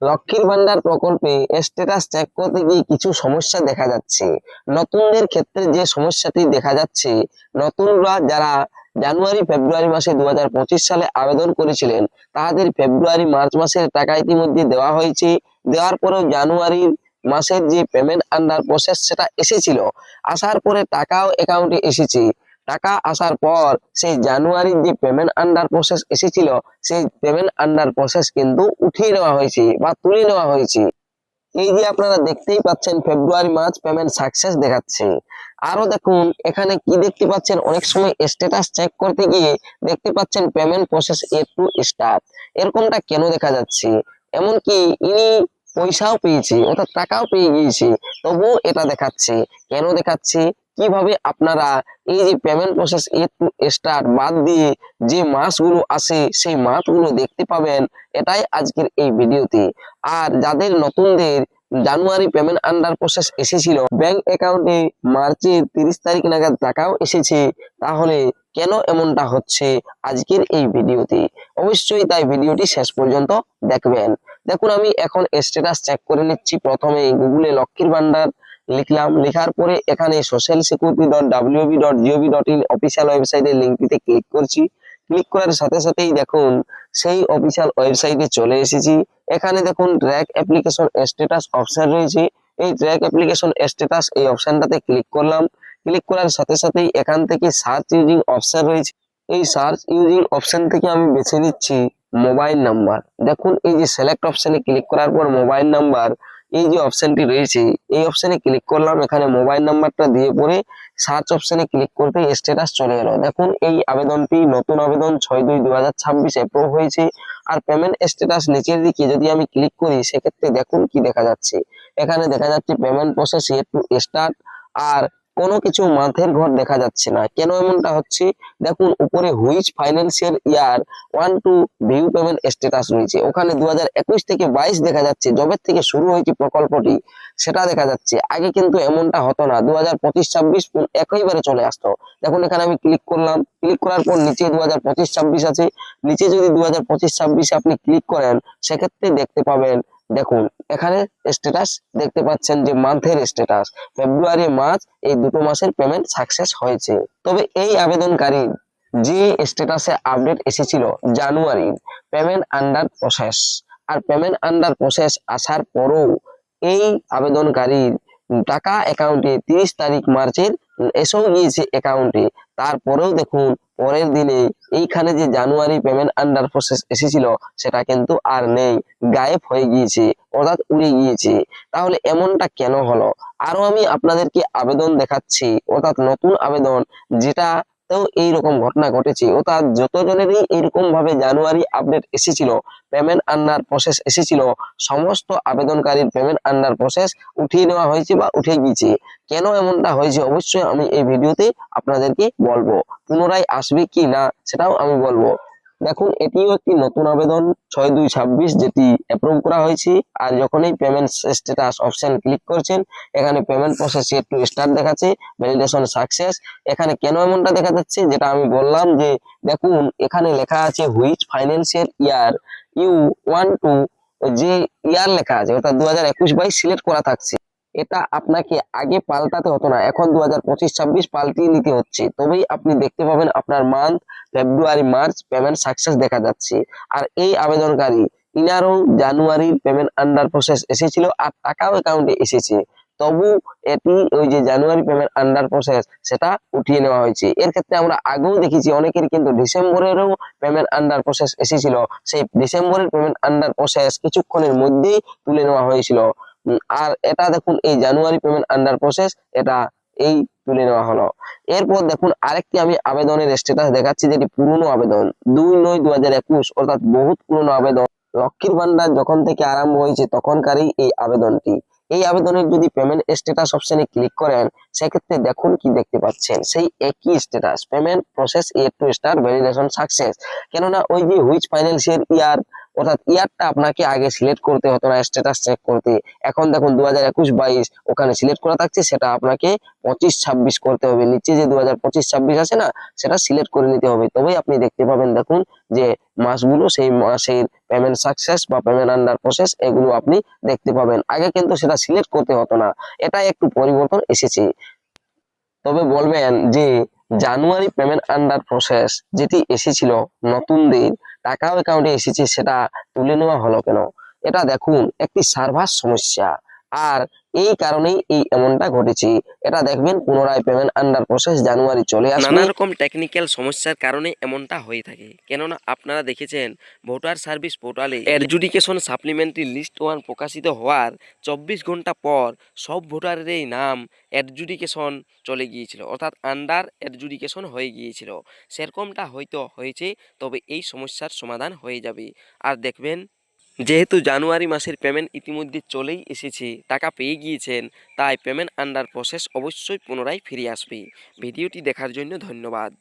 লক্ষ্মীর ভান্ডার প্রকল্পে status check করতে গিয়ে কিছু সমস্যা দেখা যাচ্ছে। নতুনদের ক্ষেত্রে যে সমস্যাটি দেখা যাচ্ছে, নতুনরা যারা জানুয়ারি ফেব্রুয়ারি মাসে 2025 সালে আবেদন করেছিলেন, তাদের ফেব্রুয়ারি মার্চ মাসের টাকা ইতিমধ্যে দেওয়া হয়েছে। দেওয়ার পরেও জানুয়ারি মাসের যে পেমেন্ট আন্ডার প্রসেস সেটা এসেছিল, আসার পরে টাকাও অ্যাকাউন্টে এসেছে। টাকা আসার পর সেই জানুয়ারির যে পেমেন্ট আন্ডার প্রসেস এসেছিল, সেই পেমেন্ট আন্ডার প্রসেস কিন্তু উঠিয়ে নেওয়া হয়েছে বা তুলে নেওয়া হয়েছে। এই যে আপনারা দেখতেই পাচ্ছেন ফেব্রুয়ারি মার্চ পেমেন্ট সাকসেস দেখাচ্ছে। আরো দেখুন এখানে কি দেখতে পাচ্ছেন, অনেক সময় স্ট্যাটাস চেক করতে গিয়ে দেখতে পাচ্ছেন payment process A to start. এরকমটা কেন দেখা যাচ্ছে? এমনকি ইনি পয়সাও পেয়েছে, অর্থাৎ টাকাও পেয়ে গিয়েছে, তবুও এটা দেখাচ্ছে। কেন দেখাচ্ছে? কিভাবে আপনারা এই যে payment process A to start বাদ দিয়ে যে মাসগুলো আসে সেই মাসগুলো দেখতে পাবেন, এটাই আজকের এই ভিডিওতে। আর যাদের নতুনদের জানুয়ারি পেমেন্ট আন্ডার প্রসেস এসেছিল, ব্যাংক অ্যাকাউন্টে মার্চের 30 তারিখ নাগাদ টাকাও এসেছে, তাহলে কেন এমনটা হচ্ছে আজকের এই ভিডিওতে? অবশ্যই তাই ভিডিওটি শেষ পর্যন্ত দেখবেন। দেখুন আমি এখন স্ট্যাটাস চেক করে নিচ্ছি। প্রথমে গুগলে লক্ষ্মীর ভান্ডার লিখলাম, লেখার পরে এখানে socialsecurity.wb.gov.in অফিসিয়াল ওয়েবসাইটের লিঙ্কটিতে ক্লিক করছি। ক্লিক করার সাথে সাথেই দেখুন সেই অফিসিয়াল ওয়েবসাইটে চলে এসেছি। এখানে দেখুন ট্র্যাক অ্যাপ্লিকেশন স্ট্যাটাস অপশন রয়েছে। এই ট্র্যাক অ্যাপ্লিকেশন স্ট্যাটাস এই অপশনটাতে ক্লিক করলাম। ক্লিক করার সাথে সাথেই এখান থেকে সার্চ ইউজিং অপশন রয়েছে। এই সার্চ ইউজিং অপশন থেকে আমি বেছে নিচ্ছি মোবাইল নাম্বার। দেখুন এই যে সিলেক্ট অপশনে ক্লিক করার পর মোবাইল নাম্বার, এই যে অপশনটি রয়েছে এই অপশনে ক্লিক করলাম। এখানে মোবাইল নাম্বারটা দিয়ে পরে সার্চ অপশনে ক্লিক করতে স্ট্যাটাস চলে এলো। দেখুন এই আবেদনটি নতুন আবেদন 6/2/2026 অ্যাপ্রুভ হয়েছে। আর পেমেন্ট স্ট্যাটাস নিচের দিকে যদি আমি ক্লিক করি, সেক্ষেত্রে দেখুন কি দেখা যাচ্ছে। এখানে দেখা যাচ্ছে payment process yet to start, আর কোনো কিছু মান্থের ঘর দেখা যাচ্ছে না। কেন এমনটা হচ্ছে? দেখুন উপরে which financial year 1 two view payment status রয়েছে, ওখানে 2021 থেকে 22 দেখা যাচ্ছে, জবের থেকে শুরু হয়েছে প্রকল্পটি সেটা দেখা যাচ্ছে। আগে কিন্তু এমনটা হতো না, 2025-26 একইবারে চলে আসতো। দেখুন এখানে আমি ক্লিক করলাম, ক্লিক করার পর নিচে 2025-26 আছে। নিচে যদি 2025-26 আপনি ক্লিক করেন, সেক্ষেত্রে দেখতে পাবেন, দেখুন এখানে স্ট্যাটাস দেখতে পাচ্ছেন যে মান্থের স্ট্যাটাস ফেব্রুয়ারি মার্চ এই দুটো মাসের পেমেন্ট সাকসেস হয়েছে। তবে এই আবেদনকারী যে স্ট্যাটাসে আপডেট এসেছিল জানুয়ারি পেমেন্ট আন্ডার প্রসেস, আর পেমেন্ট আন্ডার প্রসেস আসার পরও এই আবেদনকারীর টাকা অ্যাকাউন্টে 30 তারিখ মার্চের এসেও গিয়েছে অ্যাকাউন্টে, তারপরেও দেখুন পরের দিনে এইখানে যে জানুয়ারি পেমেন্ট আন্ডার প্রসেস এসেছিল সেটা কিন্তু আর নেই, গায়েব হয়ে গিয়েছে, অর্থাৎ উড়ে গিয়েছে। তাহলে এমনটা কেন হলো? আরো আমি আপনাদেরকে আবেদন দেখাচ্ছি, অর্থাৎ নতুন আবেদন যেটা তেও এইরকম ঘটনা ঘটেছে, অর্থাৎ যতজনেরই এরকম ভাবে জানুয়ারি আপডেট এসেছিল, পেমেন্ট আন্ডার প্রসেস এসেছিল, সমস্ত আবেদনকারীর পেমেন্ট আন্ডার প্রসেস উঠিয়ে নেওয়া হয়েছে বা উঠে গিয়েছে। কেন এমনটা হয়েছে অবশ্যই আমি এই ভিডিওতে আপনাদেরকে বলবো। পুনরায় আসবে কি না সেটাও আমি বলবো। দেখুন এটিও একটি নতুন আবেদন 6/2/26 যেটি অ্যাপ্রুভ করা হয়েছে। আর যখনই পেমেন্ট স্ট্যাটাস অপশন ক্লিক করছেন, এখানে payment process yet to start দেখাচ্ছে, ভ্যালিডেশন সাকসেস। এখানে কেন এমনটা দেখা যাচ্ছে যেটা আমি বললাম, যে দেখুন এখানে লেখা আছে which financial year you one two, যে ইয়ার লেখা আছে অর্থাৎ 2021-22 সিলেক্ট করা থাকছে। এটা আপনাকে আগে পাল্টাতে হতো না, এখন 2025-26 পাল্টিয়ে নিতে হচ্ছে, তবেই আপনি দেখতে পাবেন আপনার month February March payment success দেখা যাচ্ছে। আর এই আবেদনকারী ইনারও জানুয়ারির পেমেন্ট আন্ডার প্রসেস এসেছিল আর টাকাও অ্যাকাউন্টে এসেছে, তবু এটি ওই যে জানুয়ারি পেমেন্ট আন্ডার প্রসেস সেটা উঠিয়ে নেওয়া হয়েছে। এর ক্ষেত্রে আমরা আগেও দেখেছি অনেকের কিন্তু ডিসেম্বরেরও পেমেন্ট আন্ডার প্রসেস এসেছিল, সেই ডিসেম্বরের পেমেন্ট আন্ডার প্রসেস কিছুক্ষণের মধ্যেই তুলে নেওয়া হয়েছিল। আর এটা দেখুন এই জানুয়ারি পেমেন্ট আন্ডার প্রসেস এটা এই তুলে নেওয়া হলো। এরপর দেখুন আরেকটি আমি আবেদনের স্ট্যাটাস দেখাচ্ছি, যেটি পুরনো আবেদন 2/9/2021, অর্থাৎ বহুত পুরনো আবেদন। লক্ষ্মীর ভান্ডার যখন থেকে আরম্ভ হয়েছে তখনকারই এই আবেদনটি। এই আবেদনের যদি পেমেন্ট স্ট্যাটাস অপশনে ক্লিক করেন, সেক্ষেত্রে দেখুন কি দেখতে পাচ্ছেন, সেই একই status payment process yet to start validation success. কেননা ওই যে হুইচ ফাইন্যান্সিয়াল ইয়ার অর্থাৎ ইয়ারটা আপনাকে আগে সিলেক্ট করতে হতো না স্ট্যাটাস চেক করতে। এখন দেখুন 2021-22 ওখানে সিলেক্ট করা থাকছে, সেটা আপনাকে 25-26 করতে হবে। নিচে যে 2025-26 আছে না, সেটা সিলেক্ট করে নিতে হবে, তবেই আপনি দেখতে পাবেন দেখুন যে মাসগুলো, সেই মাসের পেমেন্ট সাকসেস বা পেমেন্ট আন্ডার প্রসেস এগুলো আপনি দেখতে পাবেন। আগে কিন্তু সেটা সিলেক্ট করতে হতো না, এটা একটু পরিবর্তন এসেছে। তবে বলবেন যে জানুয়ারি পেমেন্ট আন্ডার প্রসেস যেটি এসেছিল নতুনদের টাকাও অ্যাকাউন্টে এসেছে, সেটা তুলে নেওয়া হলো কেন? এটা দেখুন একটি সার্ভার সমস্যা, আর এই কারণেই এই এমনটা ঘটেছে। এটা দেখবেন পুনরায় পেমেন্ট আন্ডার প্রসেস জানুয়ারি চলে আসবে। নানা রকম টেকনিক্যাল সমস্যার কারণে এমনটা হয়ে থাকে। কেননা আপনারা দেখেছেন ভোটার সার্ভিস পোর্টালে এডজুডিকেশন সাপ্লিমেন্টারি লিস্ট 1 প্রকাশিত হওয়ার 24 ঘন্টা পর সব ভোটারেরই নাম এডজুডিকেশন চলে গিয়েছিল, অর্থাৎ আন্ডার এডজুডিকেশন হয়ে গিয়েছিল। সেরকমটা হয়তো হয়েছে, তবে এই সমস্যার সমাধান হয়ে যাবে। আর দেখবেন যেহেতু জানুয়ারি মাসের পেমেন্ট ইতিমধ্যে চলেই এসেছে, টাকা পেয়ে গিয়েছেন, তাই পেমেন্ট আন্ডার প্রসেস অবশ্যই পুনরায় ফিরে আসবে। ভিডিওটি দেখার জন্য ধন্যবাদ।